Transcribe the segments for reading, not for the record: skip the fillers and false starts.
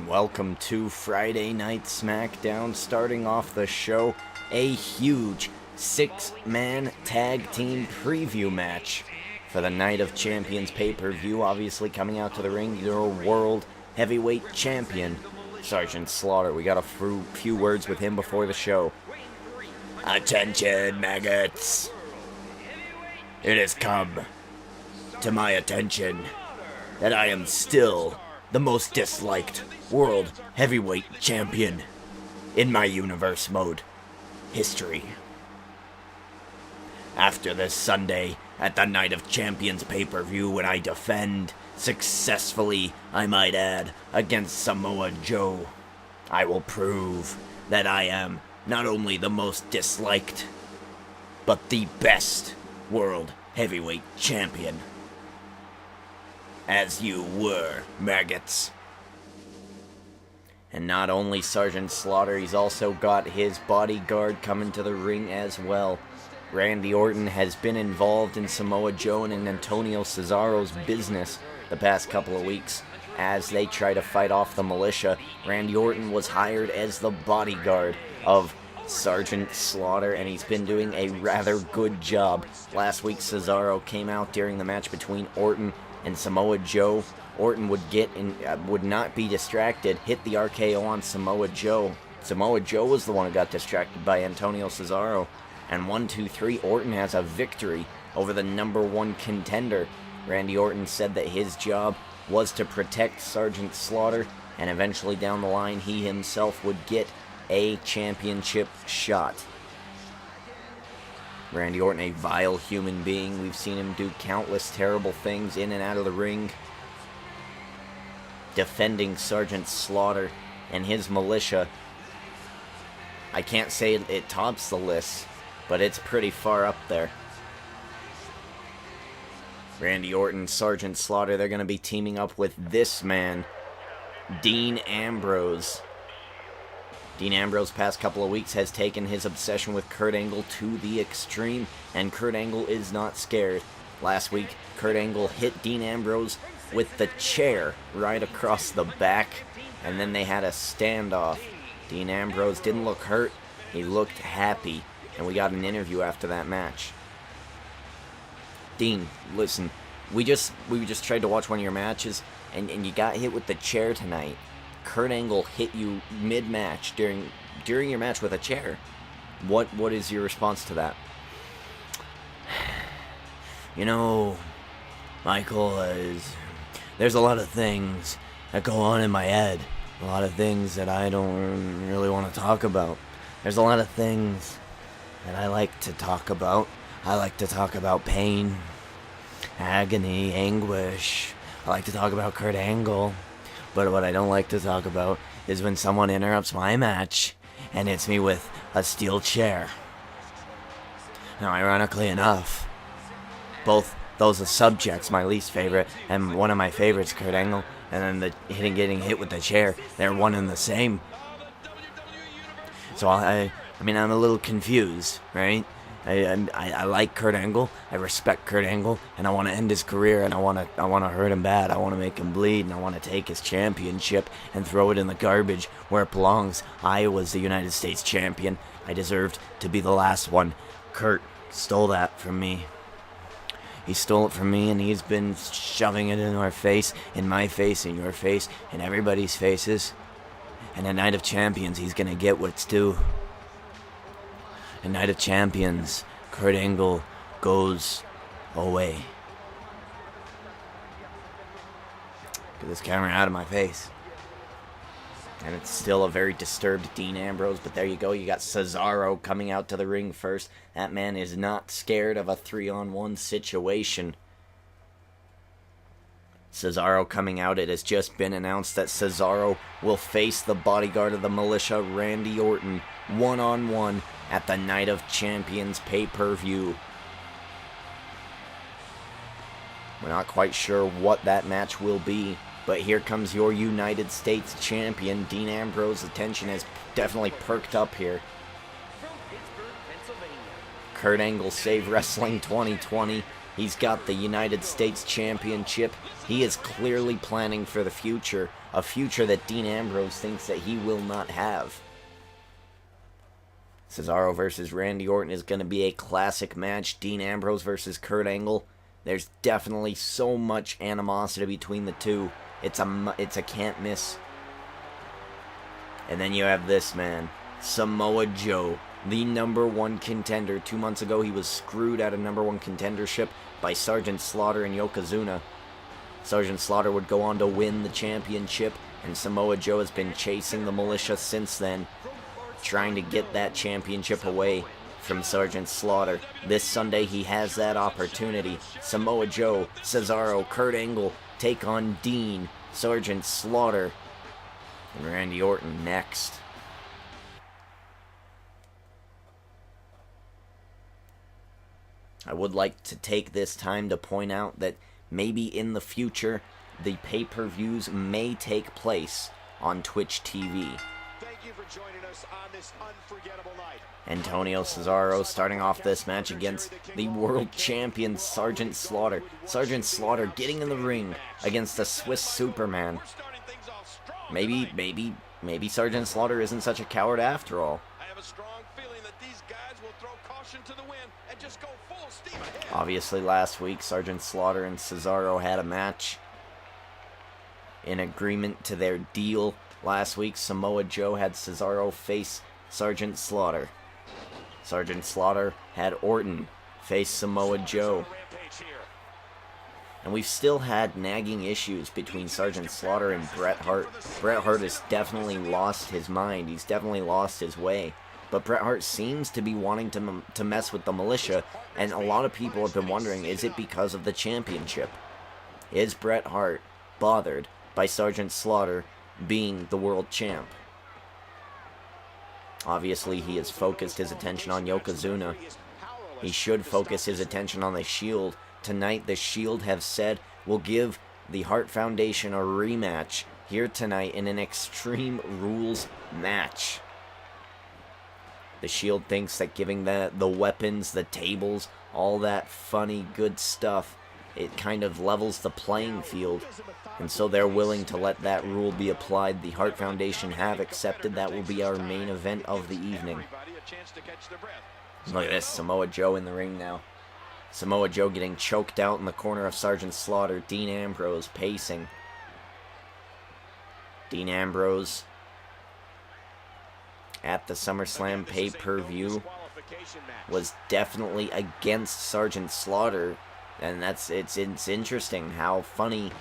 and welcome to Friday Night Smackdown. Starting off the show, a huge 6-man tag team preview match for the Night of Champions pay-per-view. Obviously coming out to the ring, your World Heavyweight Champion, Sergeant Slaughter. We got a few words with him before the show. Attention, maggots! It has come to my attention that I am still the most disliked World Heavyweight Champion in my universe mode history. After this Sunday at the Night of Champions pay-per-view, when I defend, successfully I might add, against Samoa Joe, I will prove that I am not only the most disliked, but the best World Heavyweight Champion. As you were, maggots. And not only Sergeant Slaughter, he's also got his bodyguard coming to the ring as well. Randy Orton has been involved in Samoa Joe and Antonio Cesaro's business the past couple of weeks. As they try to fight off the militia, Randy Orton was hired as the bodyguard of Sergeant Slaughter, and he's been doing a rather good job. Last week, Cesaro came out during the match between Orton and Samoa Joe. Orton would not be distracted, hit the RKO on Samoa Joe. Samoa Joe was the one who got distracted by Antonio Cesaro. And 1, 2, 3, Orton has a victory over the #1 contender. Randy Orton said that his job was to protect Sergeant Slaughter, and eventually down the line he himself would get a championship shot. Randy Orton, a vile human being. We've seen him do countless terrible things in and out of the ring, defending Sergeant Slaughter and his militia. I can't say it tops the list, but it's pretty far up there. Randy Orton, Sergeant Slaughter, they're going to be teaming up with this man, Dean Ambrose. Dean Ambrose, past couple of weeks, has taken his obsession with Kurt Angle to the extreme, and Kurt Angle is not scared. Last week, Kurt Angle hit Dean Ambrose with the chair right across the back, and then they had a standoff. Dean Ambrose didn't look hurt, he looked happy, and we got an interview after that match. Dean, listen, we just tried to watch one of your matches, and you got hit with the chair tonight. Kurt Angle hit you mid-match during your match with a chair. What is your response to that? You know, Michael, there's a lot of things that go on in my head. A lot of things that I don't really want to talk about. There's a lot of things that I like to talk about. I like to talk about pain, agony, anguish. I like to talk about Kurt Angle. But what I don't like to talk about is when someone interrupts my match and hits me with a steel chair. Now, ironically enough, both those are subjects, my least favorite, and one of my favorites, Kurt Angle, and then getting hit with the chair, they're one and the same. So I mean, I'm a little confused, right? I like Kurt Angle, I respect Kurt Angle, and I want to end his career, and I want to hurt him bad, I want to make him bleed, and I want to take his championship and throw it in the garbage where it belongs. I was the United States champion. I deserved to be the last one. Kurt stole that from me. He stole it from me, and he's been shoving it in our face, in my face, in your face, in everybody's faces. And at Night of Champions, he's going to get what's due. At Night of Champions, Kurt Angle goes away. Get this camera out of my face. And it's still a very disturbed Dean Ambrose, but there you go. You got Cesaro coming out to the ring first. That man is not scared of a 3-on-1 situation. Cesaro coming out. It has just been announced that Cesaro will face the bodyguard of the militia, Randy Orton, 1-on-1 at the Night of Champions pay-per-view. We're not quite sure what that match will be, but here comes your United States champion, Dean Ambrose. Attention has definitely perked up here. Kurt Angle Save Wrestling 2020. He's got the United States Championship. He is clearly planning for the future a future that Dean Ambrose thinks that he will not have. Cesaro versus Randy Orton is going to be a classic match. Dean Ambrose versus Kurt Angle. There's definitely so much animosity between the two. It's a can't miss. And then you have this man, Samoa Joe, the #1 contender. 2 months ago, he was screwed out of #1 contendership by Sergeant Slaughter and Yokozuna. Sergeant Slaughter would go on to win the championship, and Samoa Joe has been chasing the militia since then, trying to get that championship away from Sergeant Slaughter. This Sunday, he has that opportunity. Samoa Joe, Cesaro, Kurt Angle take on Dean, Sergeant Slaughter, and Randy Orton next. I would like to take this time to point out that maybe in the future, the pay-per-views may take place on Twitch TV. Thank you for joining us on this unforgettable night. Antonio Cesaro starting off this match against the world champion Sergeant Slaughter. Sergeant Slaughter getting in the ring against the Swiss Superman. Maybe Sergeant Slaughter isn't such a coward after all. I have a strong feeling that these guys will throw caution to the wind and just go full steam ahead. Obviously last week Sergeant Slaughter and Cesaro had a match in agreement to their deal. Last week Samoa Joe had Cesaro face Sergeant Slaughter. Sergeant Slaughter had Orton face Samoa Joe. And we've still had nagging issues between Sergeant Slaughter and Bret Hart. Bret Hart has definitely lost his mind. He's definitely lost his way. But Bret Hart seems to be wanting to mess with the militia. And a lot of people have been wondering, is it because of the championship? Is Bret Hart bothered by Sergeant Slaughter being the world champ? Obviously, he has focused his attention on Yokozuna. He should focus his attention on the Shield. Tonight, the Shield have said will give the Hart Foundation a rematch here tonight in an Extreme Rules match. The Shield thinks that giving the weapons, the tables, all that funny, good stuff, it kind of levels the playing field. And so they're willing to let that rule be applied. The Hart Foundation have accepted that will be our main event of the evening. Look at this, Samoa Joe in the ring now. Samoa Joe getting choked out in the corner of Sergeant Slaughter. Dean Ambrose pacing. Dean Ambrose at the SummerSlam pay-per-view was definitely against Sergeant Slaughter. And it's interesting how funny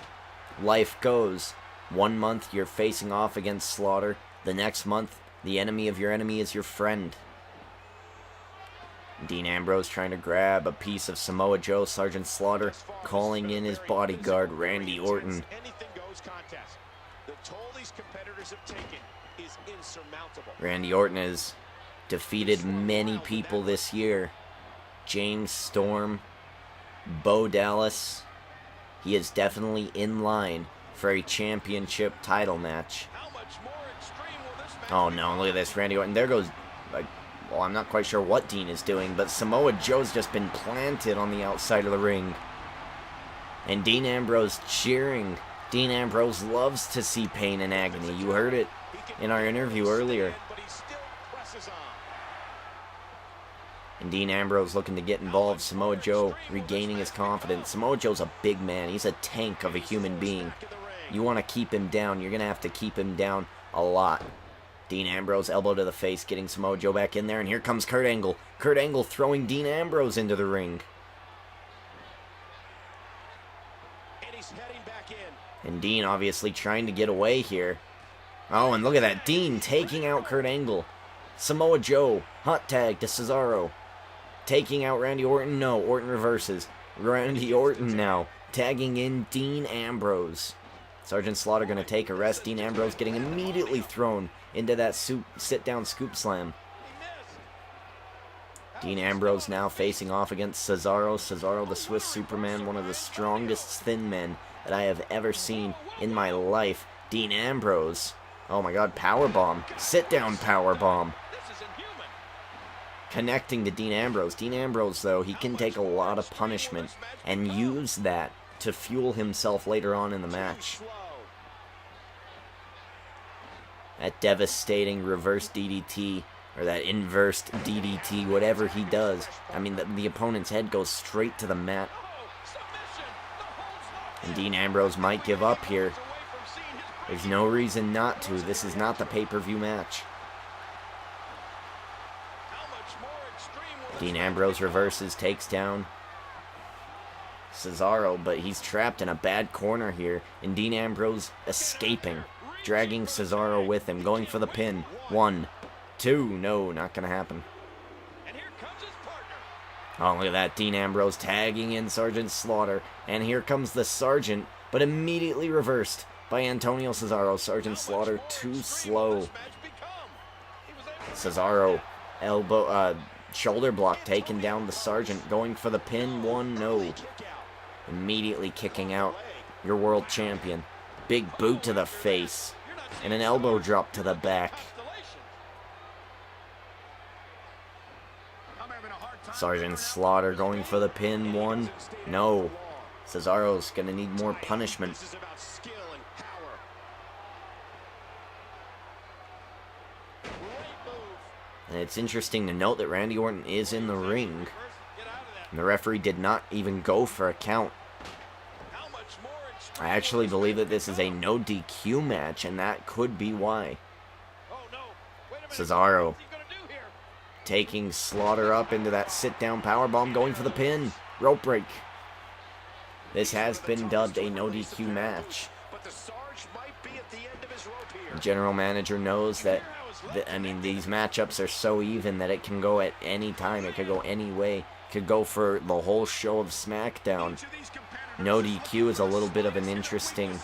life goes. 1 month you're facing off against Slaughter. The next month, the enemy of your enemy is your friend. Dean Ambrose trying to grab a piece of Samoa Joe. Sergeant Slaughter calling in his bodyguard, Randy Orton. Randy Orton has defeated many people this year. James Storm, Bo Dallas. He is definitely in line for a championship title match. Oh no, look at this, Randy Orton. There goes, well, I'm not quite sure what Dean is doing, but Samoa Joe's just been planted on the outside of the ring. And Dean Ambrose cheering. Dean Ambrose loves to see pain and agony. You heard it in our interview earlier. And Dean Ambrose looking to get involved. Samoa Joe regaining his confidence. Samoa Joe's a big man. He's a tank of a human being. You want to keep him down, you're going to have to keep him down a lot. Dean Ambrose, elbow to the face, getting Samoa Joe back in there. And here comes Kurt Angle. Kurt Angle throwing Dean Ambrose into the ring. And he's heading back in. And Dean obviously trying to get away here. Oh, and look at that. Dean taking out Kurt Angle. Samoa Joe, hot tag to Cesaro. Taking out Randy Orton. No, Orton reverses. Randy Orton now tagging in Dean Ambrose. Sergeant Slaughter going to take a rest. Dean Ambrose getting immediately thrown into that sit-down scoop slam. Dean Ambrose now facing off against Cesaro. Cesaro, the Swiss Superman, one of the strongest thin men that I have ever seen in my life. Dean Ambrose. Oh my god, powerbomb. Sit-down powerbomb. Connecting to Dean Ambrose. Dean Ambrose, though, he can take a lot of punishment and use that to fuel himself later on in the match. That devastating reverse DDT, or that inversed DDT, whatever he does. I mean, the opponent's head goes straight to the mat. And Dean Ambrose might give up here. There's no reason not to. This is not the pay-per-view match. Dean Ambrose reverses, takes down Cesaro, but he's trapped in a bad corner here. And Dean Ambrose escaping, dragging Cesaro with him, going for the pin. 1, 2, no, not gonna happen. Oh, look at that, Dean Ambrose tagging in Sergeant Slaughter. And here comes the Sergeant, but immediately reversed by Antonio Cesaro. Sergeant Slaughter too slow. Cesaro, shoulder block, taking down the Sergeant, going for the pin. 1, no. Immediately kicking out your world champion. Big boot to the face, and an elbow drop to the back. Sergeant Slaughter going for the pin. 1, no. Cesaro's gonna need more punishment. And it's interesting to note that Randy Orton is in the ring. And the referee did not even go for a count. I actually believe that this is a no DQ match, and that could be why. Cesaro taking Slaughter up into that sit-down powerbomb, going for the pin. Rope break. This has been dubbed a no DQ match. The general manager knows that, I mean, these matchups are so even that it can go at any time. It could go any way. It could go for the whole show of SmackDown. No DQ is a little bit of an interesting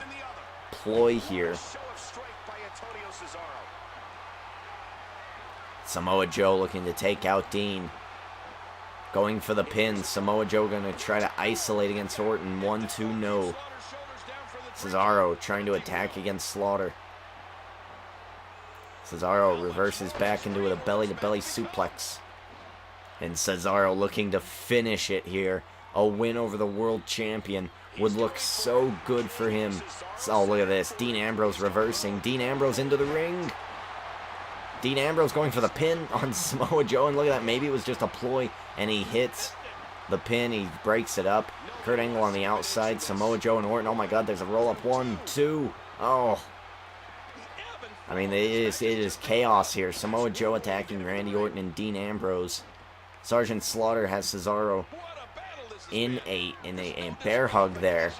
ploy here. Samoa Joe looking to take out Dean. Going for the pin. Samoa Joe going to try to isolate against Orton. 1, 2, no. Cesaro trying to attack against Slaughter. Cesaro reverses back into a belly-to-belly suplex. And Cesaro looking to finish it here. A win over the world champion would look so good for him. Oh, look at this. Dean Ambrose reversing. Dean Ambrose into the ring. Dean Ambrose going for the pin on Samoa Joe. And look at that. Maybe it was just a ploy. And he hits the pin. He breaks it up. Kurt Angle on the outside. Samoa Joe and Orton. Oh my God, there's a roll-up. 1, 2. Oh. I mean, it is chaos here. Samoa Joe attacking Randy Orton and Dean Ambrose. Sergeant Slaughter has Cesaro in a bear hug there.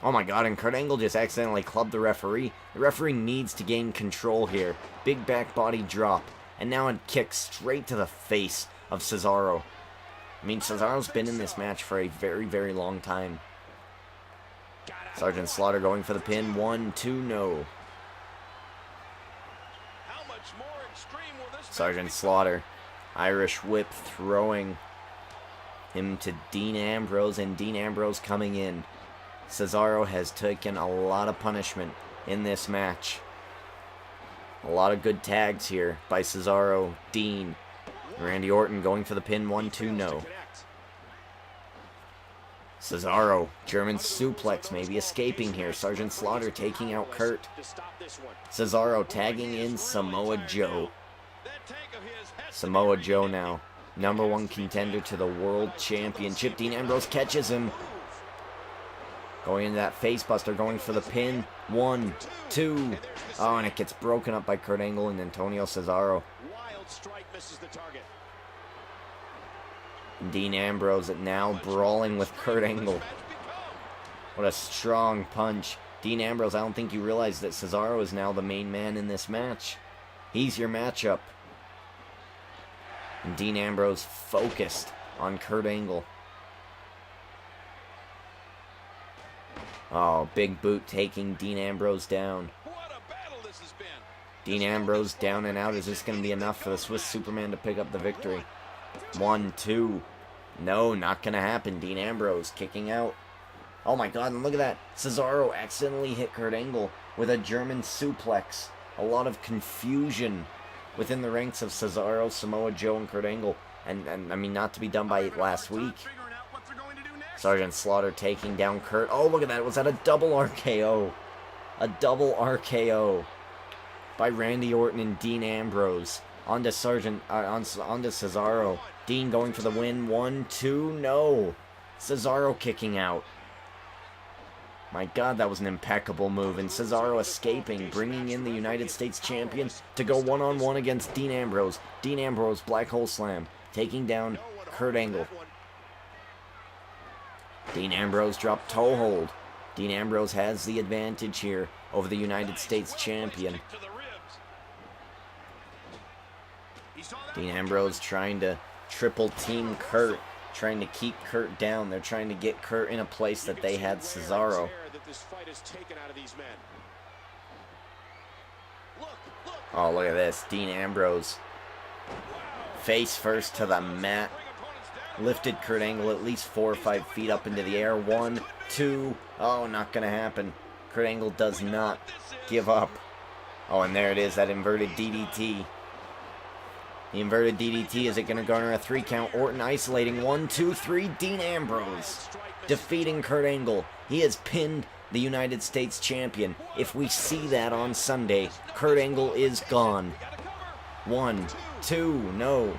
Oh my God, and Kurt Angle just accidentally clubbed the referee. The referee needs to gain control here. Big back body drop. And now a kick straight to the face of Cesaro. I mean, Cesaro's been in this match for a very, very long time. Sergeant Slaughter going for the pin. 1, 2, no. Sergeant Slaughter, Irish whip, throwing him to Dean Ambrose, and Dean Ambrose coming in. Cesaro has taken a lot of punishment in this match. A lot of good tags here by Cesaro, Dean. Randy Orton going for the pin. 1, 2, no. Cesaro, German suplex, maybe escaping here. Sergeant Slaughter taking out Kurt. Cesaro tagging in Samoa Joe. Samoa Joe now, #1 contender to the World Championship. Dean Ambrose catches him. Going into that facebuster, going for the pin. 1, 2. Oh, and it gets broken up by Kurt Angle and Antonio Cesaro. Dean Ambrose now brawling with Kurt Angle. What a strong punch. Dean Ambrose, I don't think you realize that Cesaro is now the main man in this match. He's your matchup. And Dean Ambrose focused on Kurt Angle. Oh, big boot taking Dean Ambrose down. Dean Ambrose down and out. Is this going to be enough for the Swiss Superman to pick up the victory? 1, 2. No, not going to happen. Dean Ambrose kicking out. Oh my God, and look at that. Cesaro accidentally hit Kurt Angle with a German suplex. A lot of confusion within the ranks of Cesaro, Samoa Joe, and Kurt Angle. And I mean, not to be done by last week. Sergeant Slaughter taking down Kurt. Oh, look at that. Was that a double RKO? A double RKO. by Randy Orton and Dean Ambrose. Onto Cesaro. Dean going for the win. 1, 2, no. Cesaro kicking out. My God, that was an impeccable move. And Cesaro escaping, bringing in the United States Champion to go one-on-one against Dean Ambrose. Dean Ambrose, Black Hole Slam, taking down Kurt Angle. Dean Ambrose dropped toe hold. Dean Ambrose has the advantage here over the United States Champion. Dean Ambrose trying to triple team Kurt, trying to keep Kurt down. They're trying to get Kurt in a place that they had Cesaro. Oh, look at this. Dean Ambrose. Face first to the mat. Lifted Kurt Angle at least 4 or 5 feet up into the air. 1, 2. Oh, not going to happen. Kurt Angle does not give up. Oh, and there it is, that inverted DDT. The inverted DDT, is it going to garner a 3 count? Orton isolating. 1, 2, 3. Dean Ambrose defeating Kurt Angle. He has pinned the United States Champion. If we see that on Sunday, Kurt Angle is gone. 1, 2, no.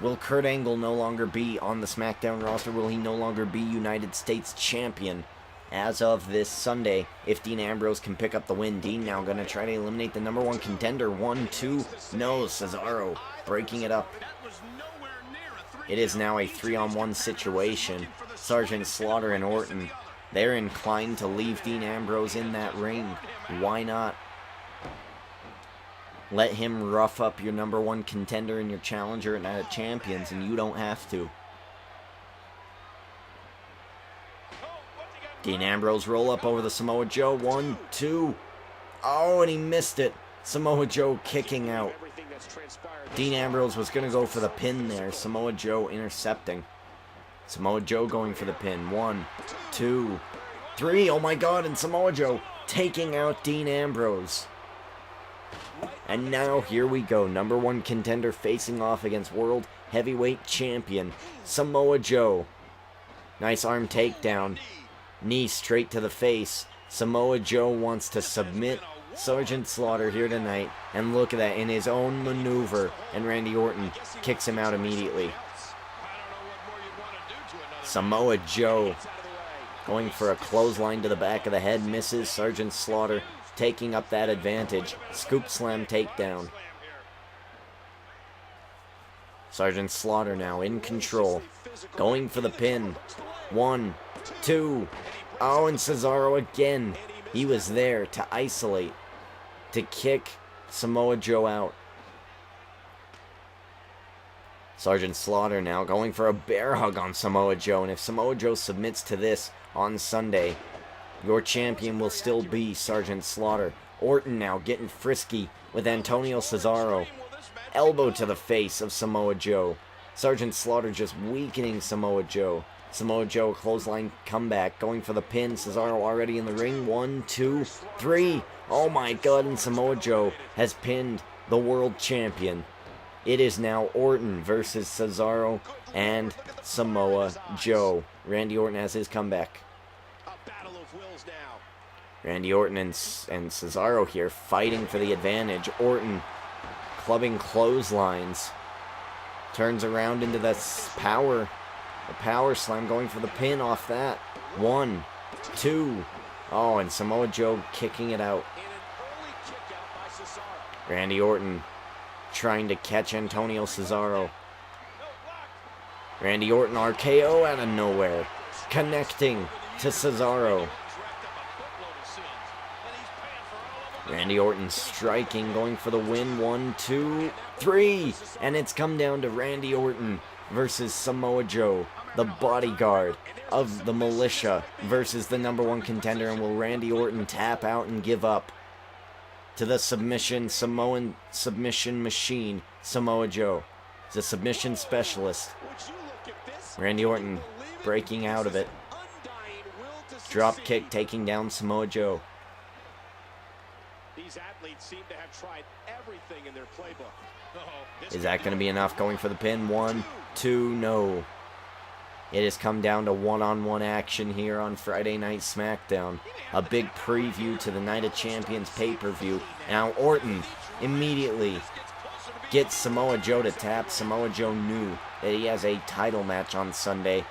Will Kurt Angle no longer be on the SmackDown roster? Will he no longer be United States Champion as of this Sunday? If Dean Ambrose can pick up the win, Dean now going to try to eliminate the #1 contender. 1, 2, no. Cesaro breaking it up. It is now a 3-on-1 situation. Sergeant Slaughter and Orton, they're inclined to leave Dean Ambrose in that ring. Why not? Let him rough up your #1 contender and your challenger at Night of Champions, and you don't have to. Dean Ambrose roll up over the Samoa Joe. 1, 2. Oh, and he missed it. Samoa Joe kicking out. Dean Ambrose was going to go for the pin there. Samoa Joe intercepting. Samoa Joe going for the pin. 1, 2, 3. Oh my God, and Samoa Joe taking out Dean Ambrose. And now here we go. #1 contender facing off against World Heavyweight Champion Samoa Joe. Nice arm takedown. Knee straight to the face. Samoa Joe wants to submit Sergeant Slaughter here tonight. And look at that, in his own maneuver. And Randy Orton kicks him out immediately. Samoa Joe going for a clothesline to the back of the head. Misses. Sergeant Slaughter taking up that advantage. Scoop slam takedown. Sergeant Slaughter now in control. Going for the pin. 1, 2. Oh, and Cesaro again. He was there to isolate, to kick Samoa Joe out. Sergeant Slaughter now going for a bear hug on Samoa Joe. And if Samoa Joe submits to this on Sunday, your champion will still be Sergeant Slaughter. Orton now getting frisky with Antonio Cesaro. Elbow to the face of Samoa Joe. Sergeant Slaughter just weakening Samoa Joe. Samoa Joe clothesline comeback, going for the pin. Cesaro already in the ring. 1, 2, 3. Oh my God, and Samoa Joe has pinned the world champion. It is now Orton versus Cesaro and Samoa Joe. Randy Orton has his comeback. Randy Orton and Cesaro here fighting for the advantage. Orton clubbing clotheslines. Turns around into the power slam, going for the pin off that. 1, 2. Oh, and Samoa Joe kicking it out. Randy Orton trying to catch Antonio Cesaro. Randy Orton RKO out of nowhere. Connecting to Cesaro. Randy Orton striking, going for the win. 1, 2, 3. And it's come down to Randy Orton versus Samoa Joe, the bodyguard of the militia, versus the #1 contender. And will Randy Orton tap out and give up to the Samoan submission machine, Samoa Joe? He's a submission specialist. Randy Orton breaking out of it. Drop kick taking down Samoa Joe. These athletes seem to have tried everything in their playbook. Is that going to be enough? Going for the pin. 1, 2, no. It has come down to one-on-one action here on Friday Night SmackDown. A big preview to the Night of Champions pay-per-view. Now Orton immediately gets Samoa Joe to tap. Samoa Joe knew that he has a title match on Sunday.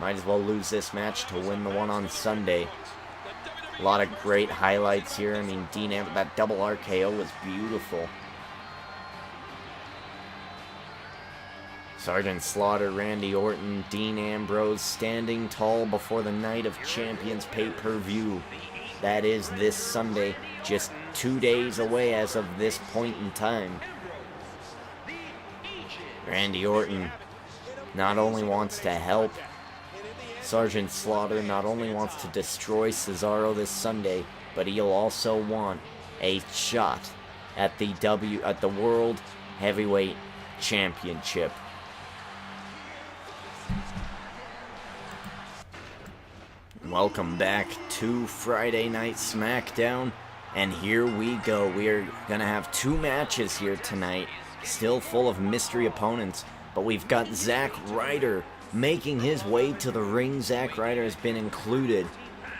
Might as well lose this match to win the one on Sunday. A lot of great highlights here. I mean, that double RKO was beautiful. Sergeant Slaughter, Randy Orton, Dean Ambrose standing tall before the Night of Champions pay-per-view. That is this Sunday, just 2 days away as of this point in time. Randy Orton not only wants to help Sergeant Slaughter, not only wants to destroy Cesaro this Sunday, but he'll also want a shot at the World Heavyweight Championship. Welcome back to Friday Night SmackDown, and here we go. We are going to have 2 matches here tonight, still full of mystery opponents, but we've got Zack Ryder making his way to the ring. Zack Ryder has been included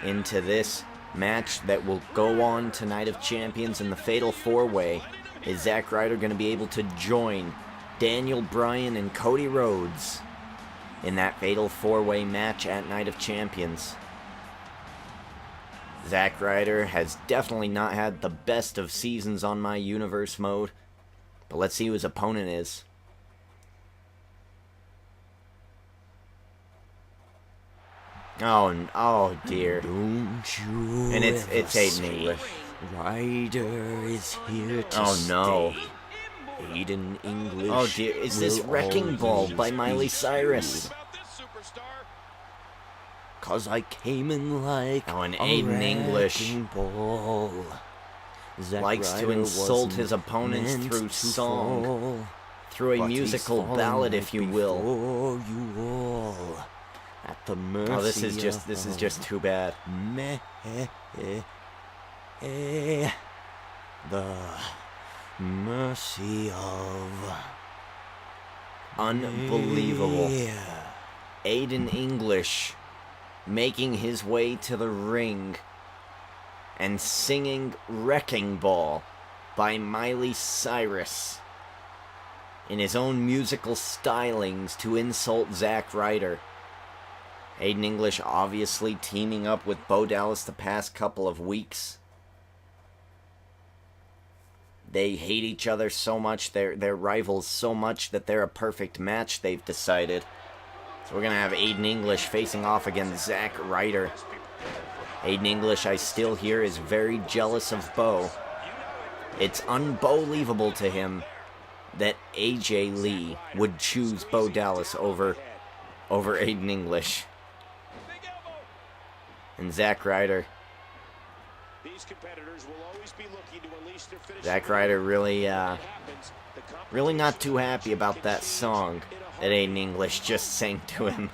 into this match that will go on to Night of Champions in the Fatal 4-Way. Is Zack Ryder going to be able to join Daniel Bryan and Cody Rhodes in that Fatal 4-Way match at Night of Champions? Zack Ryder has definitely not had the best of seasons on my universe mode, but let's see who his opponent is. Oh dear. Don't you And it's Aiden English. Ryder is here to Oh no. stay. Aiden English. Oh dear, is this Wrecking Ball by Miley Cyrus? 'Cause I came in like Oh, and a Aiden English wrecking ball. Zack likes to Ryder insult wasn't his opponents meant through to song, fall, through a but he's musical fallen ballad, right if you will. before you all, at the mercy Oh, this is just too bad. The mercy of Unbelievable. me. Aiden English making his way to the ring and singing Wrecking Ball by Miley Cyrus in his own musical stylings to insult Zack Ryder. Aiden English obviously teaming up with Bo Dallas the past couple of weeks. They hate each other so much, they're rivals so much that they're a perfect match, they've decided. So we're going to have Aiden English facing off against Zack Ryder. Aiden English, I still hear, is very jealous of Bo. It's unbelievable to him that AJ Lee would choose Bo Dallas over Aiden English. And Zack Ryder. Zack Ryder really not too happy about that song that Aiden English just sang to him.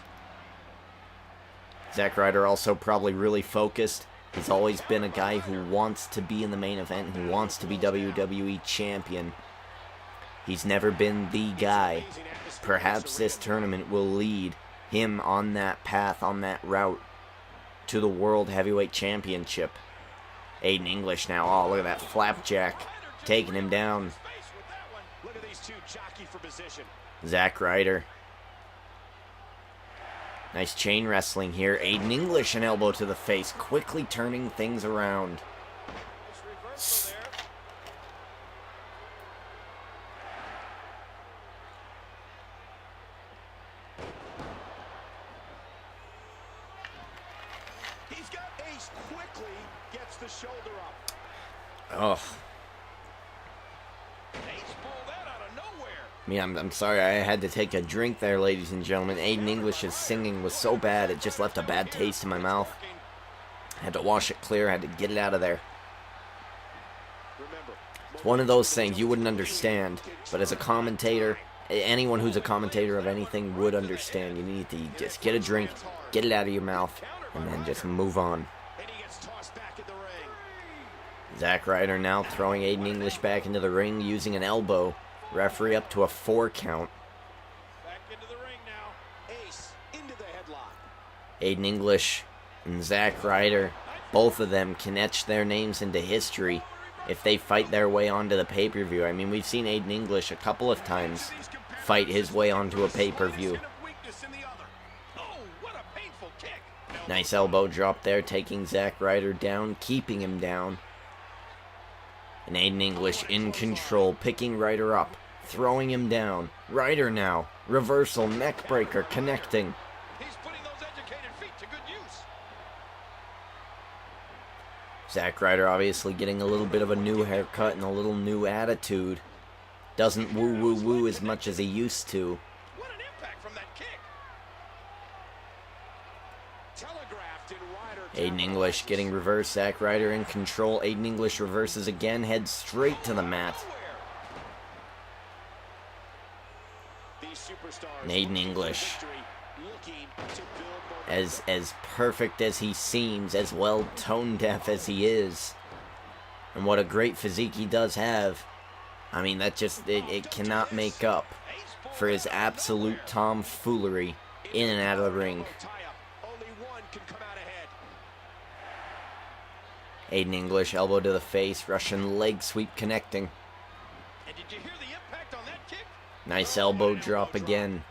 Zack Ryder also probably really focused. He's always been a guy who wants to be in the main event, who wants to be WWE Champion. He's never been the guy. Perhaps this tournament will lead him on that path, on that route to the World Heavyweight Championship. Aiden English now, oh, look at that flapjack, taking him down. Zack Ryder. Nice chain wrestling here. Aiden English, an elbow to the face, quickly turning things around. He's got Ace quickly, gets the shoulder up. Ugh. Ace pulled that out of nowhere. I mean, I'm sorry, I had to take a drink there, ladies and gentlemen. Aiden English's singing was so bad, it just left a bad taste in my mouth. I had to wash it clear, I had to get it out of there. It's one of those things you wouldn't understand, but as a commentator, anyone who's a commentator of anything would understand. You need to just get a drink, get it out of your mouth, and then just move on. Zack Ryder now throwing Aiden English back into the ring using an elbow. Referee up to a 4 count. Back into the ring now. Ace into the headlock. Aiden English and Zack Ryder, both of them can etch their names into history if they fight their way onto the pay-per-view. I mean, we've seen Aiden English a couple of times fight his way onto a pay-per-view. Nice elbow drop there, taking Zack Ryder down, keeping him down. And Aiden English in control, picking Ryder up, throwing him down. Ryder now, reversal, neck breaker, connecting. He's putting those educated feet to good use. Zack Ryder obviously getting a little bit of a new haircut and a little new attitude. Doesn't woo as much as he used to. What an impact from that kick. Telegraphed in Ryder. Aiden English getting reversed. Zack Ryder in control. Aiden English reverses again. Heads straight to the mat. And Aiden English, as perfect as he seems, as well tone deaf as he is, and what a great physique he does have, I mean, that just, it cannot make up for his absolute tomfoolery in and out of the ring. Aiden English, elbow to the face, Russian leg sweep connecting. And did you hear the impact on that kick? Nice elbow drop again.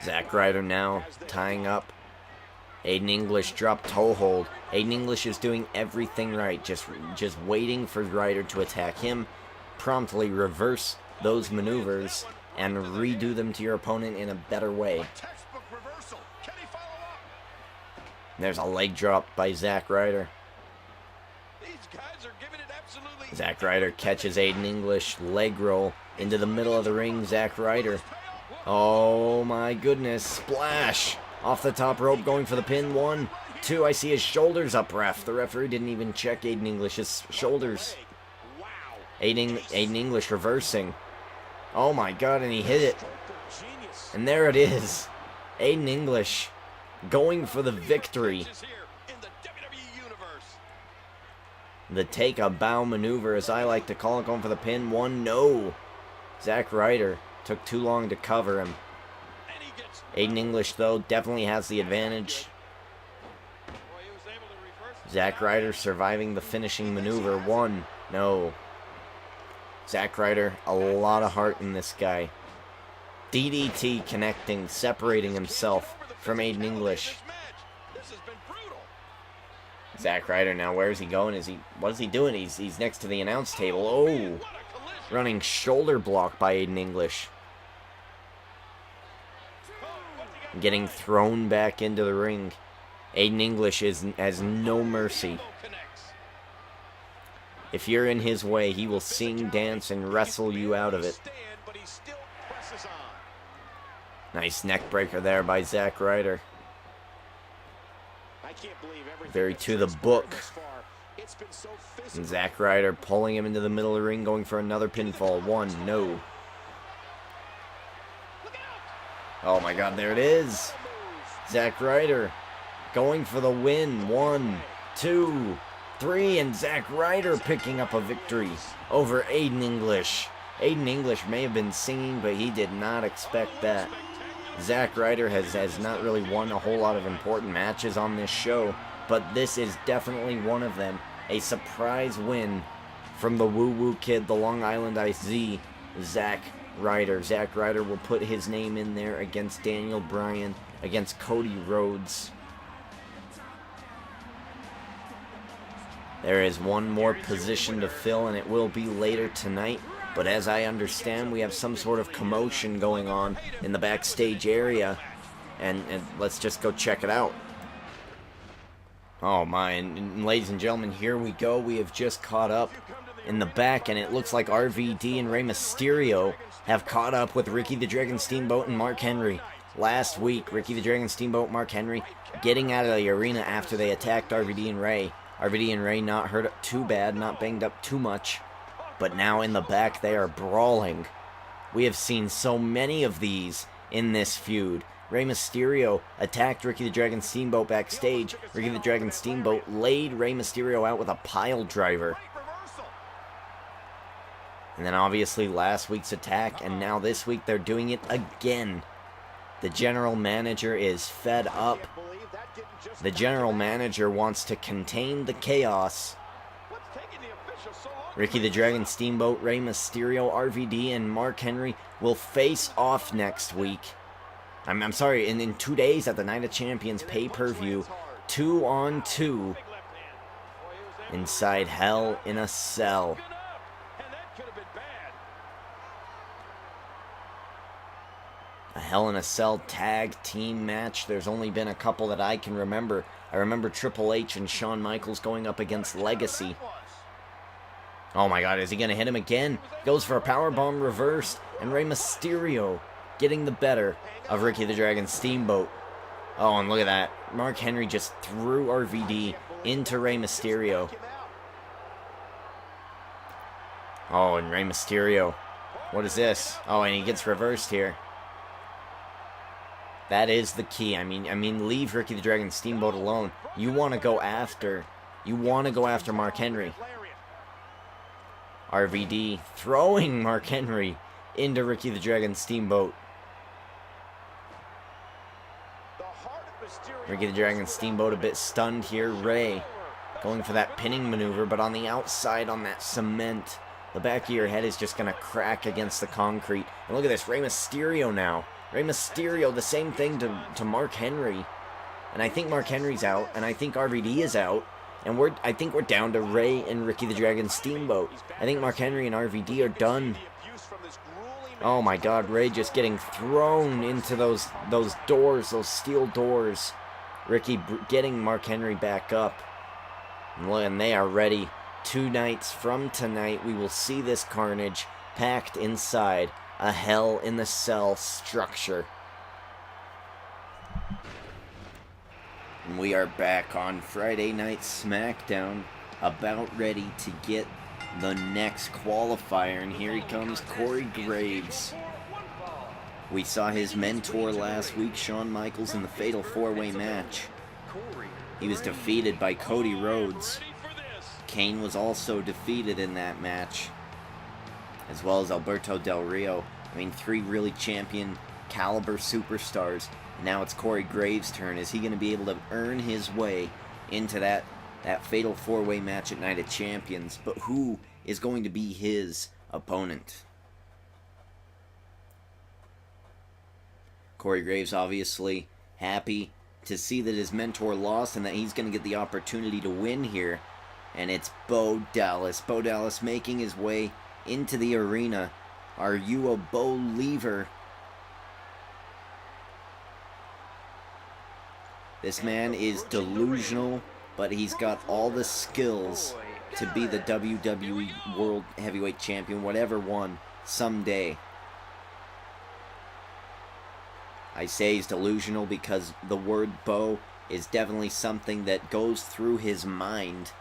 Zack Ryder now tying up. Aiden English drop toe hold. Aiden English is doing everything right, just waiting for Ryder to attack him, promptly reverse those maneuvers and redo them to your opponent in a better way. Textbook reversal. Can he follow up? There's a leg drop by Zack Ryder. These guys are giving it absolutely. Zack Ryder catches Aiden English, leg roll into the middle of the ring. Zack Ryder. Oh my goodness, splash! Off the top rope, going for the pin. 1, 2, I see his shoulders up, ref. The referee didn't even check Aiden English's shoulders. Aiden English reversing. Oh my god, and he hit it. And there it is. Aiden English going for the victory. The take a bow maneuver, as I like to call it, going for the pin. 1, no. Zack Ryder took too long to cover him. Aiden English, though, definitely has the advantage. Zack Ryder surviving the finishing maneuver. 1, no. Zack Ryder, a lot of heart in this guy. DDT connecting, separating himself from Aiden English. Zack Ryder now, where is he going? What is he doing? He's next to the announce table. Oh, running shoulder block by Aiden English. Getting thrown back into the ring. Aiden English has no mercy. If you're in his way, he will sing, dance, and wrestle you out of it. Nice neck breaker there by Zack Ryder. Very to the book. And Zack Ryder pulling him into the middle of the ring, going for another pinfall. 1, no. Oh my god, there it is. Zack Ryder going for the win. 1, 2, 3, and Zack Ryder picking up a victory over Aiden English. Aiden English may have been singing, but he did not expect that. Zack Ryder has not really won a whole lot of important matches on this show, but this is definitely one of them. A surprise win from the woo-woo kid, the Long Island IZ, Zack Ryder. Zack Ryder will put his name in there against Daniel Bryan, against Cody Rhodes. There is one more position to fill, and it will be later tonight. But as I understand, we have some sort of commotion going on in the backstage area. And let's just go check it out. Oh my, and ladies and gentlemen, here we go. We have just caught up in the back, and it looks like RVD and Rey Mysterio have caught up with Ricky the Dragon Steamboat and Mark Henry. Last week, Ricky the Dragon Steamboat, Mark Henry getting out of the arena after they attacked RVD and Rey. RVD and Rey not hurt too bad, not banged up too much. But now in the back, they are brawling. We have seen so many of these in this feud. Rey Mysterio attacked Ricky the Dragon Steamboat backstage. Ricky the Dragon Steamboat laid Rey Mysterio out with a pile driver. And then obviously last week's attack, and now this week they're doing it again. The general manager is fed up. The general manager wants to contain the chaos. Ricky the Dragon Steamboat, Rey Mysterio, RVD, and Mark Henry will face off next week. I'm sorry, in 2 days at the Night of Champions pay-per-view, 2-on-2 inside Hell in a Cell. A Hell in a Cell tag team match. There's only been a couple that I can remember. I remember Triple H and Shawn Michaels going up against Legacy. Oh my god, is he going to hit him again? Goes for a powerbomb reversed, and Rey Mysterio getting the better of Ricky the Dragon Steamboat. Oh, and look at that. Mark Henry just threw RVD into Rey Mysterio. Oh, and Rey Mysterio. What is this? Oh, and he gets reversed here. That is the key. I mean, leave Ricky the Dragon Steamboat alone. You want to go after Mark Henry. RVD throwing Mark Henry into Ricky the Dragon Steamboat. Ricky the Dragon Steamboat a bit stunned here. Rey going for that pinning maneuver, but on the outside on that cement. The back of your head is just going to crack against the concrete. And look at this, Rey Mysterio now. Rey Mysterio, the same thing to Mark Henry. And I think Mark Henry's out, and I think RVD is out. And I think we're down to Rey and Ricky the Dragon Steamboat. I think Mark Henry and RVD are done. Oh my god, Rey just getting thrown into those doors, those steel doors. Ricky getting Mark Henry back up. And they are ready. 2 nights from tonight, we will see this carnage packed inside a Hell in the Cell structure. And we are back on Friday Night Smackdown, about ready to get the next qualifier, and here he comes, Corey Graves. We saw his mentor last week, Shawn Michaels, in the Fatal 4-Way match. He was defeated by Cody Rhodes. Kane was also defeated in that match, as well as Alberto Del Rio. I mean, 3 really champion caliber superstars. Now it's Corey Graves' turn. Is he going to be able to earn his way into that Fatal 4-Way match at Night of Champions? But who is going to be his opponent? Corey Graves obviously happy to see that his mentor lost and that he's going to get the opportunity to win here. And it's Bo Dallas. Bo Dallas making his way into the arena. Are you a believer? This man is delusional, but he's got all the skills to be the WWE World Heavyweight Champion, whatever one, someday. I say he's delusional because the word Bo is definitely something that goes through his mind.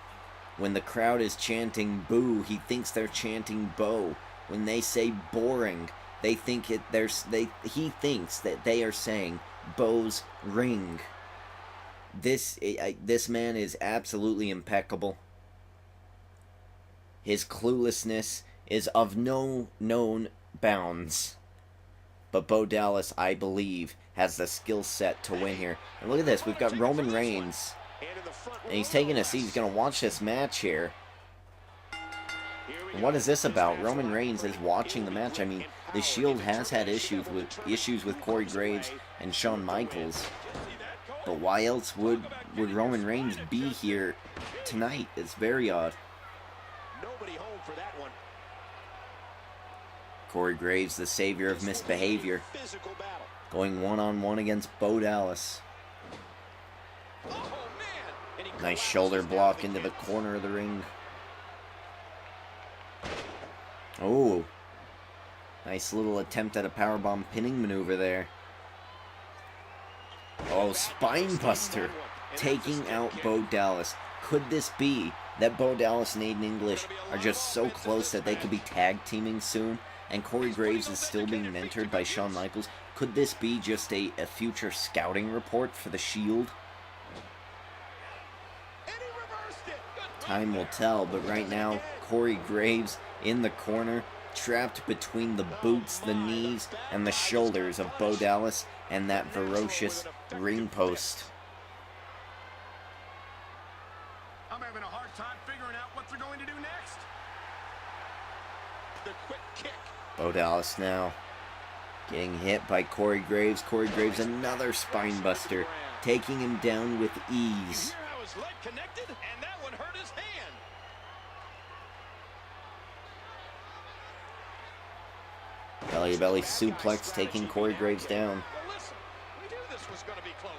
When the crowd is chanting boo, he thinks they're chanting Bo. When they say boring, he thinks that they are saying Bo's ring. This man is absolutely impeccable. His cluelessness is of no known bounds. But Bo Dallas, I believe, has the skill set to win here. And look at this, we've got Roman Reigns. And he's taking a seat, he's going to watch this match here. And what is this about? Roman Reigns is watching the match. I mean, the Shield has had issues with Corey Graves and Shawn Michaels. But why else would Roman Reigns be here tonight? It's very odd. Nobody home for that one. Corey Graves, the savior of misbehavior, going one-on-one against Bo Dallas. Nice shoulder block into the corner of the ring. Oh, nice little attempt at a powerbomb pinning maneuver there. Oh, spinebuster, taking out Bo Dallas. Could this be that Bo Dallas and Aiden English are just so close that they could be tag teaming soon? And Corey Graves is still being mentored by Shawn Michaels. Could this be just a future scouting report for the Shield? Time will tell, but right now, Corey Graves in the corner, trapped between the boots, the knees, and the shoulders of Bo Dallas. and that ferocious ring post. I'm having a hard time figuring out what they're going to do next. The quick kick. Bo Dallas now getting hit by Corey Graves. Corey Graves, another spine buster, taking him down with ease. You hear how his leg connected, and that one hurt his hand. Belly to belly suplex, taking Corey Graves down. Well, listen, we knew this was going to be close.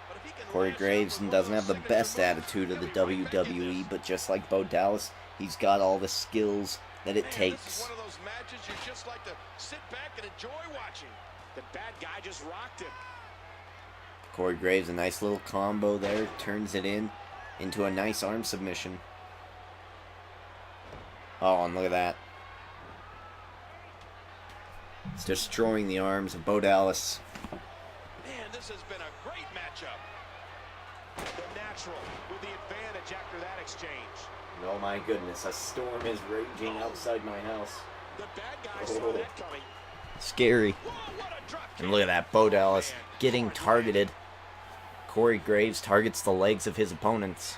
But if he can Corey lash Graves out doesn't those have the seconds best to move, attitude of the he'll be right back in WWE, this. but just like Bo Dallas, he's got all the skills that it Man, takes. This is one of those matches you just like to sit back and enjoy watching. The bad guy just rocked him. Corey Graves, a nice little combo there, turns it into a nice arm submission. Oh, and look at that. It's destroying the arms of Bo Dallas. Man, this has been a great matchup. The natural with the advantage after that exchange. Oh my goodness, a storm is raging outside my house. The bad guy saw that coming. Scary. Whoa, what a drop And kick. look at that, Bo Dallas getting targeted. Corey Graves targets the legs of his opponents.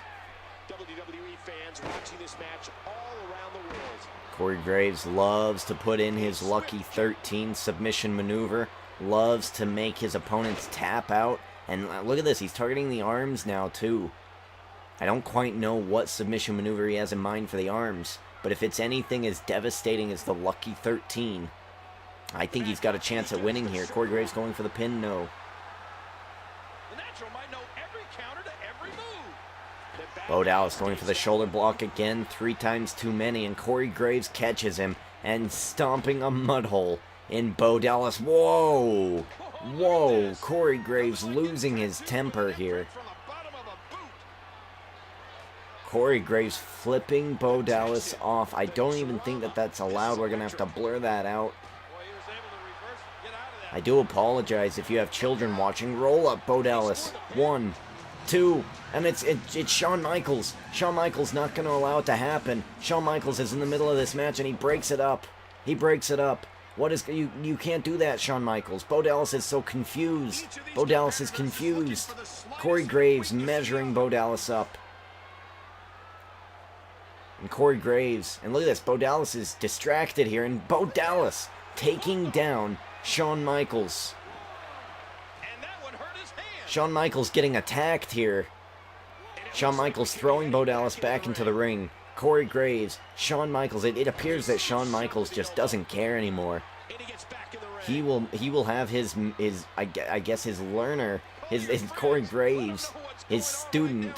WWE fans watching this match all around the world. Corey Graves loves to put in his lucky 13 submission maneuver, loves to make his opponents tap out, and look at this, he's targeting the arms now too. I don't quite know what submission maneuver he has in mind for the arms, but if it's anything as devastating as the lucky 13, I think he's got a chance at winning here. Corey Graves going for the pin, no. The natural might know every counter to every move. The bad Bo guy Dallas going for the stays shoulder block again, 3 times too many, and Corey Graves catches him and stomping a mud hole in Bo Dallas. Whoa! Whoa! Corey Graves losing his temper here. From the bottom of a boot. Corey Graves flipping Bo Dallas off. I don't even think that that's allowed. We're going to have to blur that out. Boy, he was able to reverse and get out of that. I do apologize if you have children watching. Roll up, Bo Dallas. 1, 2, and it's Shawn Michaels. Shawn Michaels not going to allow it to happen. Shawn Michaels is in the middle of this match and he breaks it up. He breaks it up. What is you can't do that, Shawn Michaels. Bo Dallas is so confused. Bo Dallas is confused. Corey Graves measuring Bo Dallas up. And Corey Graves, and look at this, Bo Dallas is distracted here, and Bo Dallas taking down Shawn Michaels. And that one hurt his hand. Shawn Michaels getting attacked here. Shawn Michaels throwing Bo Dallas back into the ring. Corey Graves, Shawn Michaels. It appears that Shawn Michaels just doesn't care anymore. and he gets back in the ring. He will have his I guess his learner, his Corey Graves, his student.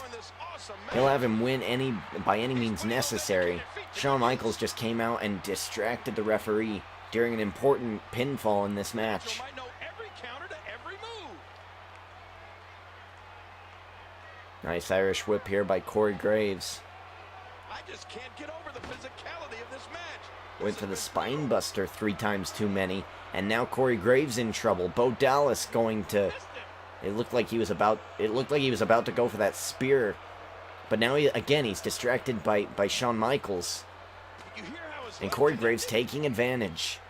He'll have him win by any means necessary. Shawn Michaels just came out and distracted the referee during an important pinfall in this match. Might know every counter to every move. Nice Irish whip here by Corey Graves. I just can't get over the physicality of this match. Went for the spine buster 3 times too many, and now Corey Graves in trouble. Bo Dallas going to. It looked like he was about to go for that spear, but now he's distracted by Shawn Michaels, You hear how his and leg Corey connected? Graves taking advantage.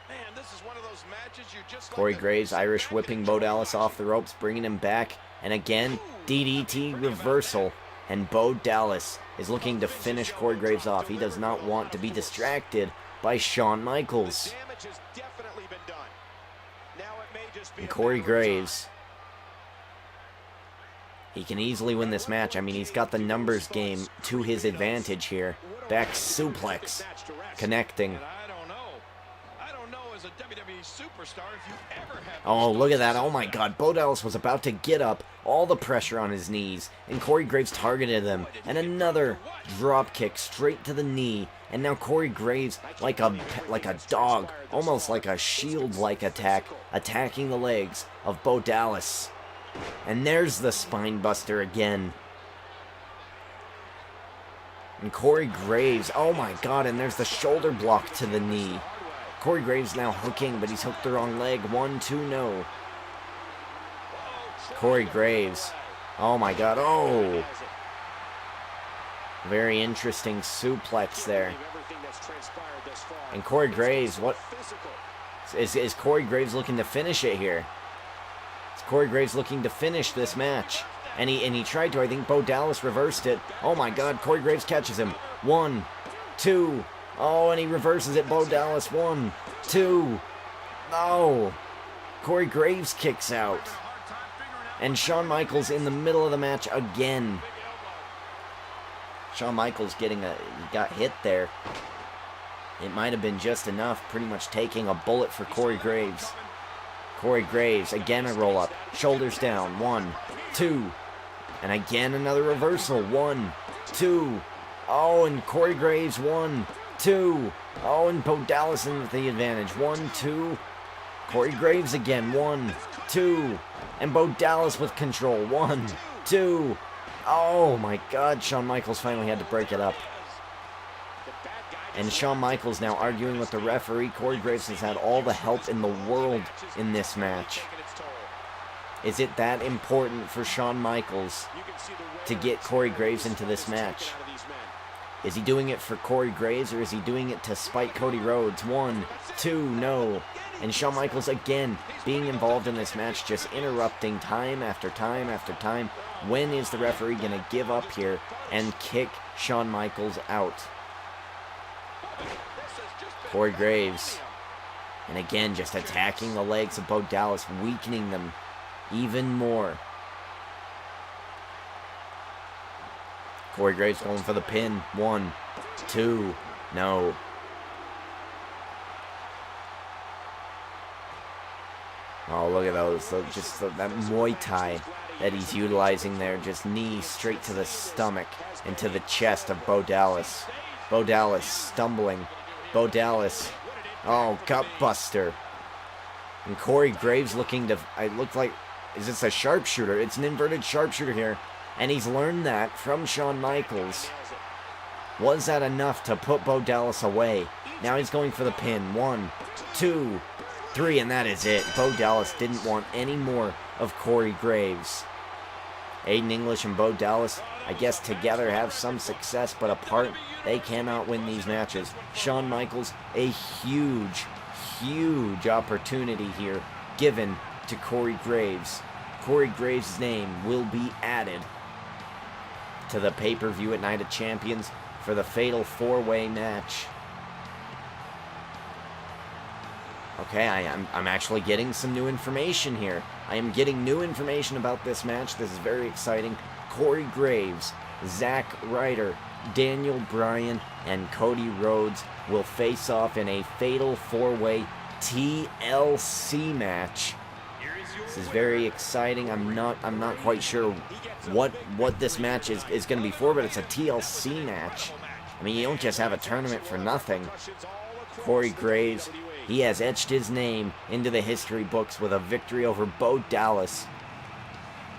Man, this is one of those matches you just like Corey to Graves sit Irish back whipping and Bo enjoy Dallas off the watching. ropes, bringing him back, and again DDT reversal. And Bo Dallas is looking to finish Corey Graves off. He does not want to be distracted by Shawn Michaels. Damage has definitely been done. Now it may just be And a Corey matter of time. Graves, he can easily win this match. I mean, he's got the numbers game to his advantage here. Back suplex, connecting. And I don't know as a WWE superstar if you ever have. Oh, look at that. Oh my god. Bo Dallas was about to get up. All the pressure on his knees. And Corey Graves targeted him. And another drop kick straight to the knee. And now Corey Graves, like a dog, almost like a shield-like attack, attacking the legs of Bo Dallas. And there's the spine buster again. And Corey Graves, oh my god, and there's the shoulder block to the knee. Corey Graves now hooking, but he's hooked the wrong leg. 1, 2, no. Corey Graves, oh my god, oh. Very interesting suplex there. And Corey Graves, what? Is Corey Graves looking to finish it here? Is Corey Graves looking to finish this match? And he tried to. I think Bo Dallas reversed it. Oh my God, Corey Graves catches him. 1, 2. Oh, and he reverses it. Bo Dallas. 1, 2. No. Corey Graves kicks out. And Shawn Michaels in the middle of the match again. Shawn Michaels he got hit there. It might have been just enough, pretty much taking a bullet for Corey Graves. Corey Graves, again a roll-up. Shoulders down. 1, 2. And again another reversal. 1, 2. Oh, and Corey Graves. 1, 2. Oh, and Bo Dallas in with the advantage. 1, 2. Corey Graves again. 1, 2. And Bo Dallas with control. 1, 2. Oh my God, Shawn Michaels finally had to break it up. And Shawn Michaels now arguing with the referee. Corey Graves has had all the help in the world in this match. Is it that important for Shawn Michaels to get Corey Graves into this match? Is he doing it for Corey Graves, or is he doing it to spite Cody Rhodes? 1, 2, no. And Shawn Michaels again being involved in this match, just interrupting time after time after time. When is the referee going to give up here and kick Shawn Michaels out? Corey Graves. And again, just attacking the legs of Bo Dallas, weakening them even more. Corey Graves going for the pin. 1, 2, no. Oh, look at those. Just that Muay Thai that he's utilizing there. Just knees straight to the stomach and to the chest of Bo Dallas. Bo Dallas stumbling. Bo Dallas. Oh, gut buster. And Corey Graves looking to... It looked like... Is this a sharpshooter? It's an inverted sharpshooter here. And he's learned that from Shawn Michaels. Was that enough to put Bo Dallas away? Now he's going for the pin. 1, 2, 3, and that is it. Bo Dallas didn't want any more of Corey Graves. Aiden English and Bo Dallas, I guess together have some success, but apart, they cannot win these matches. Shawn Michaels, a huge, huge opportunity here given to Corey Graves. Corey Graves' name will be added to the pay-per-view at Night of Champions for the Fatal 4-Way match. Okay, I'm actually getting some new information here. I am getting new information about this match. This is very exciting. Corey Graves, Zack Ryder, Daniel Bryan, and Cody Rhodes will face off in a Fatal 4-Way TLC match. This is very exciting. I'm not quite sure what this match is going to be for, but it's a TLC match. I mean, you don't just have a tournament for nothing. Corey Graves, he has etched his name into the history books with a victory over Bo Dallas.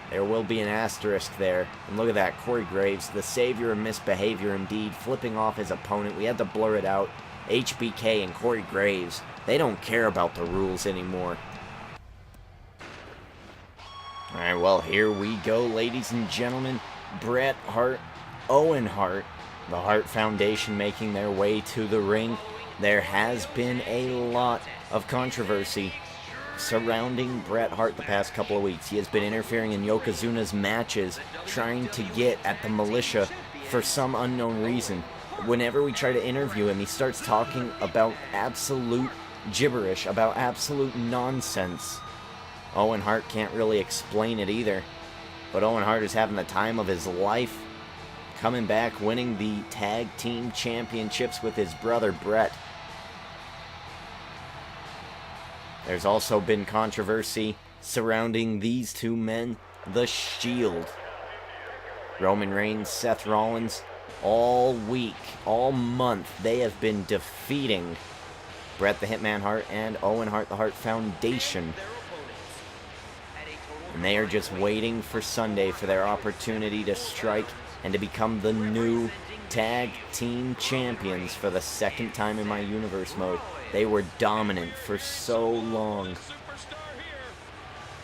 There will be an asterisk there. And look at that, Corey Graves, the savior of misbehavior indeed, flipping off his opponent. We had to blur it out. HBK and Corey Graves, they don't care about the rules anymore. Alright, well, here we go, ladies and gentlemen. Bret Hart, Owen Hart, the Hart Foundation making their way to the ring. There has been a lot of controversy surrounding Bret Hart the past couple of weeks. He has been interfering in Yokozuna's matches, trying to get at the militia for some unknown reason. Whenever we try to interview him, he starts talking about absolute gibberish, about absolute nonsense. Owen Hart can't really explain it either. But Owen Hart is having the time of his life, coming back, winning the tag team championships with his brother Bret. There's also been controversy surrounding these two men, The Shield. Roman Reigns, Seth Rollins, all week, all month, they have been defeating Bret the Hitman Hart and Owen Hart the Hart Foundation. And they are just waiting for Sunday for their opportunity to strike and to become the new tag team champions for the second time in my universe mode. They were dominant for so long.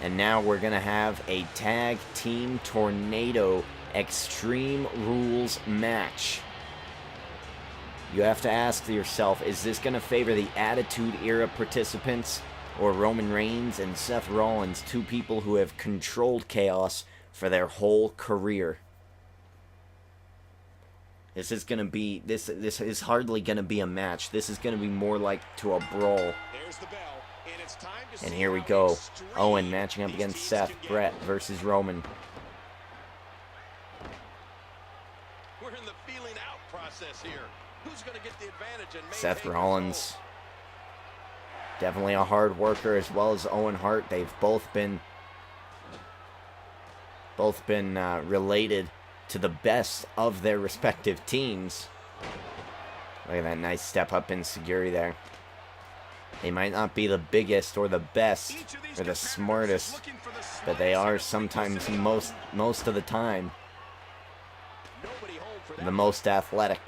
And now we're going to have a tag team tornado Extreme Rules match. You have to ask yourself, is this going to favor the Attitude Era participants or Roman Reigns and Seth Rollins, two people who have controlled chaos for their whole career? This is going to be, this is hardly going to be a match. This is going to be more like to a brawl. There's the bell, and it's time to And see here we how go. extreme Owen matching up these against teams Seth. can get. Brett versus Roman. We're in the feeling out process here. Who's going to get the advantage and Seth maintain Rollins, definitely a hard worker, as well as Owen Hart. They've both been related to the best of their respective teams. Look at that nice step up in Seguri there. They might not be the biggest or the best or the smartest, but they are sometimes, most of the time, Nobody home for that. the most athletic.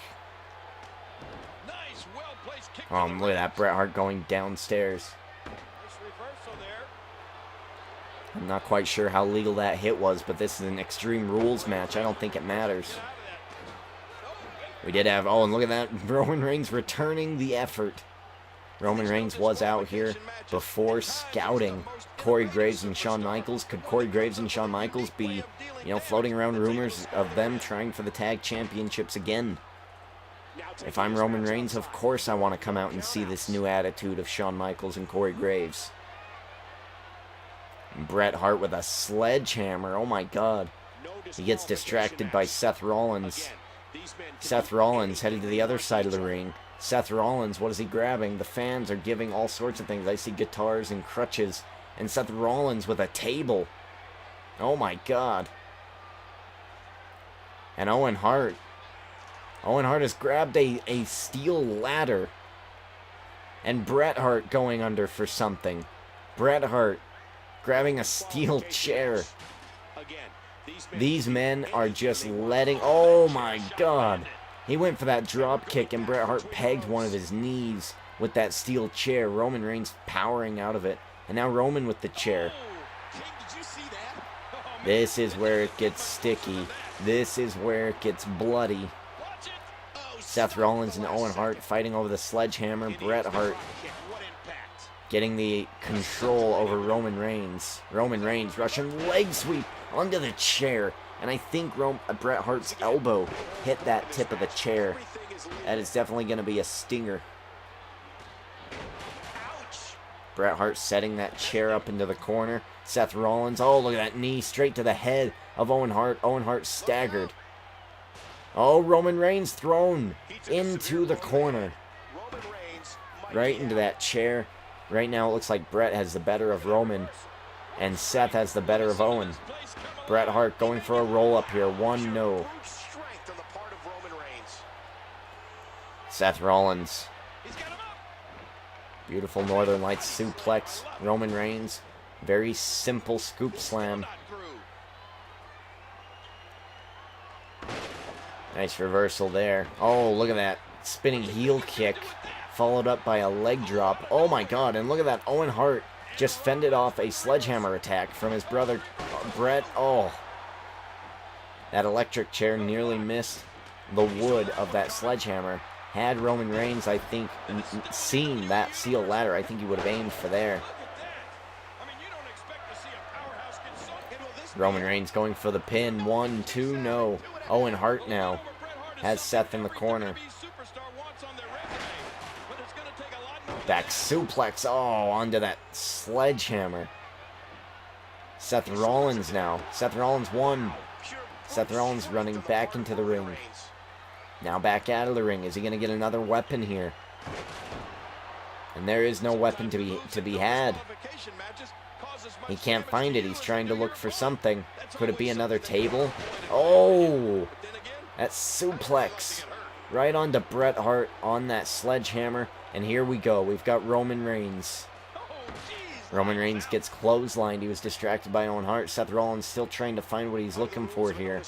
Nice, well-placed kick. Look at that, Bret Hart going downstairs. Nice reversal there. I'm not quite sure how legal that hit was, but this is an Extreme Rules match. I don't think it matters. Get out of that. We did have, oh, and look at that, Roman Reigns returning the effort. Roman Reigns was out here before scouting Corey Graves and Shawn Michaels. Could Corey Graves and Shawn Michaels be, floating around rumors of them trying for the tag championships again? If I'm Roman Reigns, of course I want to come out and see this new attitude of Shawn Michaels and Corey Graves. And Bret Hart with a sledgehammer, oh my god. He gets distracted by Seth Rollins. Seth Rollins headed to the other side of the ring. Seth Rollins, what is he grabbing? The fans are giving all sorts of things. I see guitars and crutches. And Seth Rollins with a table. Oh my god. And Owen Hart. Owen Hart has grabbed a steel ladder. And Bret Hart going under for something. Bret Hart grabbing a steel chair. These men are just letting... Oh my god. He went for that drop kick and Bret Hart pegged one of his knees with that steel chair. Roman Reigns powering out of it. And now Roman with the chair. This is where it gets sticky. This is where it gets bloody. Seth Rollins and Owen Hart fighting over the sledgehammer. Bret Hart getting the control over Roman Reigns. Roman Reigns Russian leg sweep onto the chair. And I think Bret Hart's elbow hit that tip of the chair. That is definitely going to be a stinger. Bret Hart setting that chair up into the corner. Seth Rollins, oh, look at that knee straight to the head of Owen Hart. Owen Hart staggered. Oh, Roman Reigns thrown into the corner. Right into that chair. Right now it looks like Bret has the better of Roman. And Seth has the better of Owen. Bret Hart going for a roll-up here. 1-0. Seth Rollins. Beautiful Northern Lights suplex. Roman Reigns. Very simple scoop slam. Nice reversal there. Oh, look at that. Spinning heel kick. Followed up by a leg drop. Oh my god, and look at that. Owen Hart just fended off a sledgehammer attack from his brother Bret. Oh. That electric chair nearly missed the wood of that sledgehammer. Had Roman Reigns, I think, seen that steel ladder, I think he would have aimed for there. Roman Reigns going for the pin. 1, 2, no. Owen Hart now has Seth in the corner. Back suplex. Oh, onto that sledgehammer. Seth Rollins now. Seth Rollins won. Seth Rollins running back into the ring. Now back out of the ring. Is he going to get another weapon here? And there is no weapon to be had. He can't find it. He's trying to look for something. Could it be another table? Oh! That suplex. Right onto Bret Hart on that sledgehammer. And here we go. We've got Roman Reigns. Roman Reigns gets clotheslined. He was distracted by Owen Hart. Seth Rollins still trying to find what he's looking for here.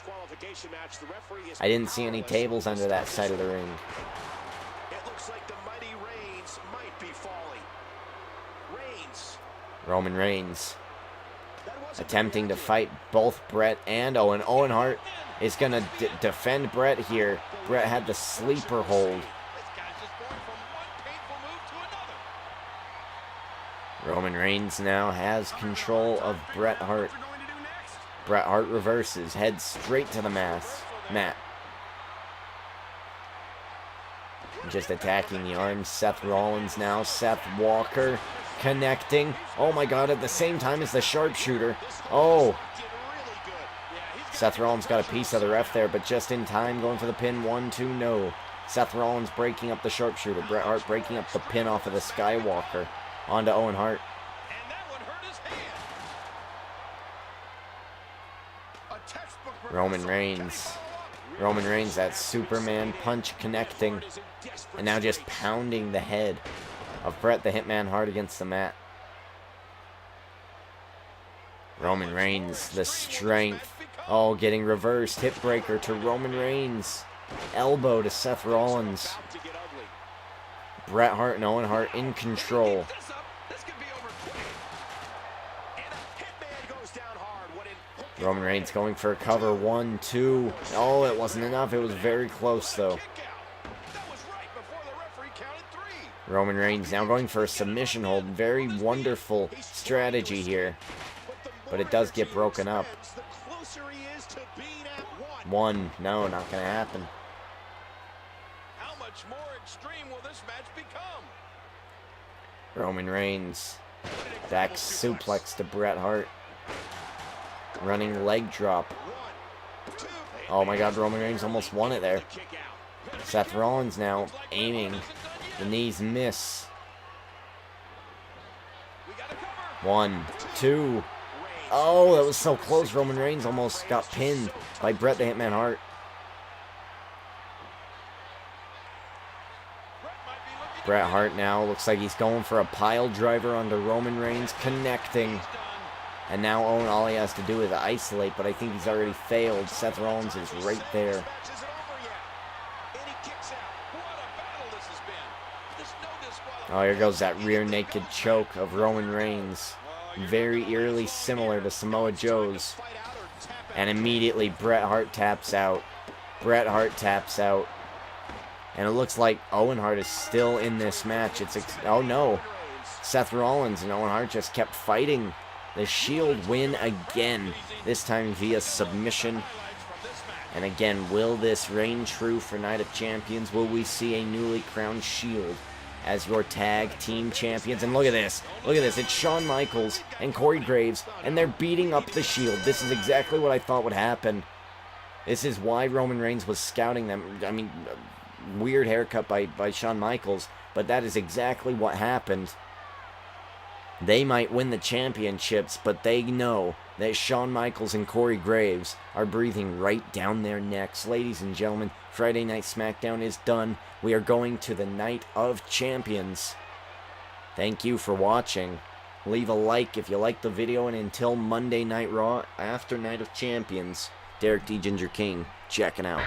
I didn't see any tables under that side of the ring. It looks like the mighty Reigns might be falling. Reigns. Roman Reigns attempting to fight both Bret and Owen. Owen Hart is going to defend Bret here. Bret had the sleeper hold. Reigns now has control of Bret Hart. Bret Hart reverses, heads straight to the mat. Just attacking the arms. Seth Rollins now. Seth Walker connecting. Oh my god, at the same time as the sharpshooter. Oh. Seth Rollins got a piece of the ref there, but just in time, going for the pin. 1, 2, no. Seth Rollins breaking up the sharpshooter. Bret Hart breaking up the pin off of the Skywalker. On to Owen Hart. Roman Reigns. Roman Reigns, that Superman punch connecting. And now just pounding the head of Bret the Hitman Hart against the mat. Roman Reigns, the strength. Oh, getting reversed. Hip breaker to Roman Reigns. Elbow to Seth Rollins. Bret Hart and Owen Hart in control. Roman Reigns going for a cover. 1, 2. Oh, it wasn't enough. It was very close, though. Roman Reigns now going for a submission hold. Very wonderful strategy here. But it does get broken up. 1. No, not going to happen. How much more extreme will this match become? Roman Reigns. Back suplex to Bret Hart. Running leg drop. Oh my god, Roman Reigns almost won it there. Seth Rollins now aiming. The knees miss. 1, 2. Oh, that was so close. Roman Reigns almost got pinned by Bret the Hitman Hart. Bret Hart now looks like he's going for a pile driver onto Roman Reigns, connecting. And now Owen, all he has to do is isolate, but I think he's already failed. Seth Rollins is right there. Oh, here goes that rear naked choke of Roman Reigns. Very eerily similar to Samoa Joe's. And immediately Bret Hart taps out. Bret Hart taps out. And it looks like Owen Hart is still in this match. Oh no. Seth Rollins and Owen Hart just kept fighting. The Shield win again. This time via submission. And again, will this reign true for Night of Champions? Will we see a newly crowned Shield as your tag team champions? And look at this. Look at this. It's Shawn Michaels and Corey Graves, and they're beating up the Shield. This is exactly what I thought would happen. This is why Roman Reigns was scouting them. I mean, weird haircut by Shawn Michaels, but that is exactly what happened. They might win the championships, but they know that Shawn Michaels and Corey Graves are breathing right down their necks. Ladies and gentlemen, Friday Night SmackDown is done. We are going to the Night of Champions. Thank you for watching. Leave a like if you liked the video, and until Monday Night Raw after Night of Champions, Derek D. Ginger King checking out.